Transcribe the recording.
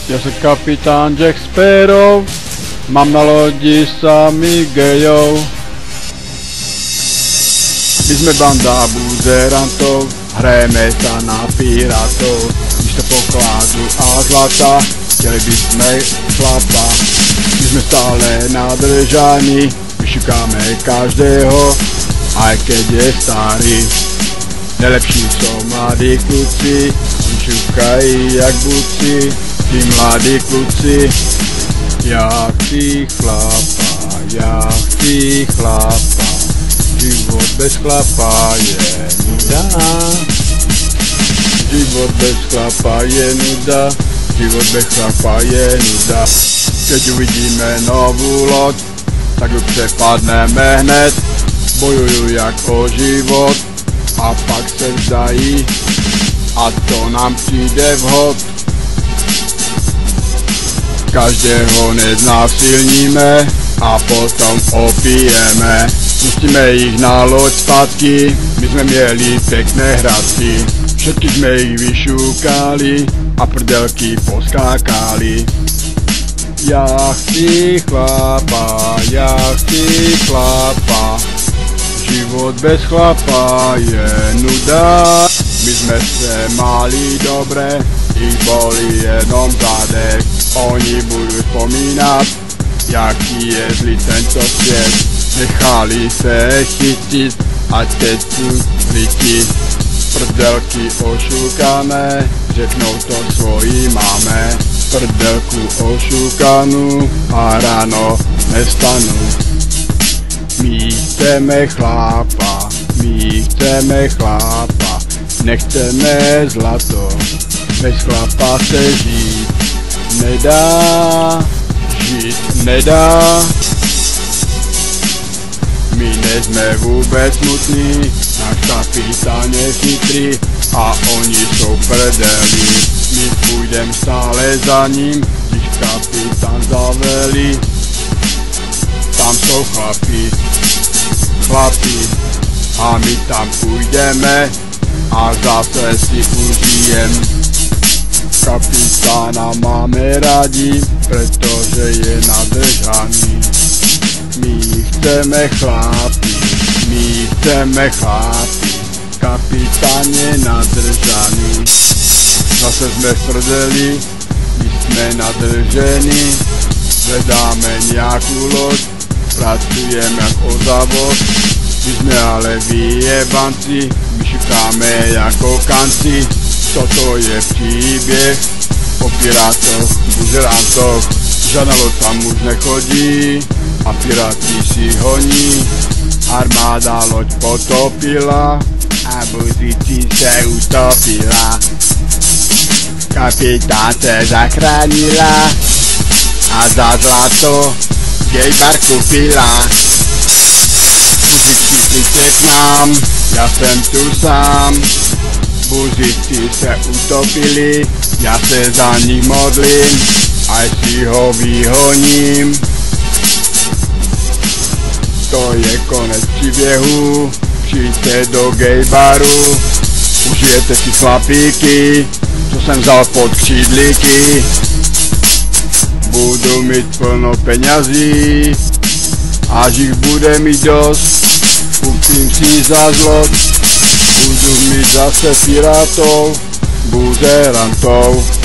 Ja som kapitán Jack Sparrow, mám na lodi sami gejov. My sme banda buzerantov, hrajeme sa na pirátov. Místo pokladu a zlata, chceli by sme chlapa. My sme stále nadržaní, vyšukáme každého, aj keď je starý. Najlepší sú mladí kluci, vyšukají jak buci. Tí mladí kluci, ja chci chlapa, život bez chlapa je nuda. Život bez chlapa je nuda, život bez chlapa je nuda. Keď uvidíme novú loď, tak ju přepadneme hned, bojujú jak o život a pak se vzdají a to nám přijde vhod. Každého neznásilníme a potom opijeme. Pustíme ich na loď zpátky, my sme mieli pekné hradky. Všetky sme ich vyšúkali a prdelky poskákali. Ja chci chlapa, život bez chlapa je nuda. My sme se mali dobre, ich boli jenom zadek. Oni budú spomínať, jaký je zlý tento svět. Nechali se chytit a teď sú zliti. Prdelky ošúkané, řeknou to svojí máme. Prdelku ošúkanú a ráno nestanu. My chceme chlapa, nechceme zlato, bez chlapa se žít nedá. My nejsme vůbec smutní, náš kapitán je chytrý a oni jsou prdeli. My půjdem stále za ním, když kapitán zavelí. Tam jsou chlapi a my tam půjdeme a zase si užijem. Kapitána máme rádi, pretože je nadržaný. My chceme chlapi, kapitán je nadržaný. Zase sme sprdeli, my sme nadržení, hledáme nejakú loď, pracujeme jak o závod. My sme ale vyjebanci, my šukáme jako kanci. Toto je příběh o pirátoch, buzerantoch. Žádná loď tam už nechodí a piráti si honí. Armáda loď potopila a buzici se utopila. Kapitán se zachránila a za zlato gejbar kupila. Buzici přijďte k nám, já jsem tu sám. Buzici se utopili, ja se za nich modlím, aj si ho vyhoním. To je konec příběhu, přijďte do gejbaru, užijete si chlapíky, co jsem vzal pod křídlíky. Budu mít plno peňazí, až jich bude mít dost, kupím si za zlot. Budu mít zase pirátov, buzerantov.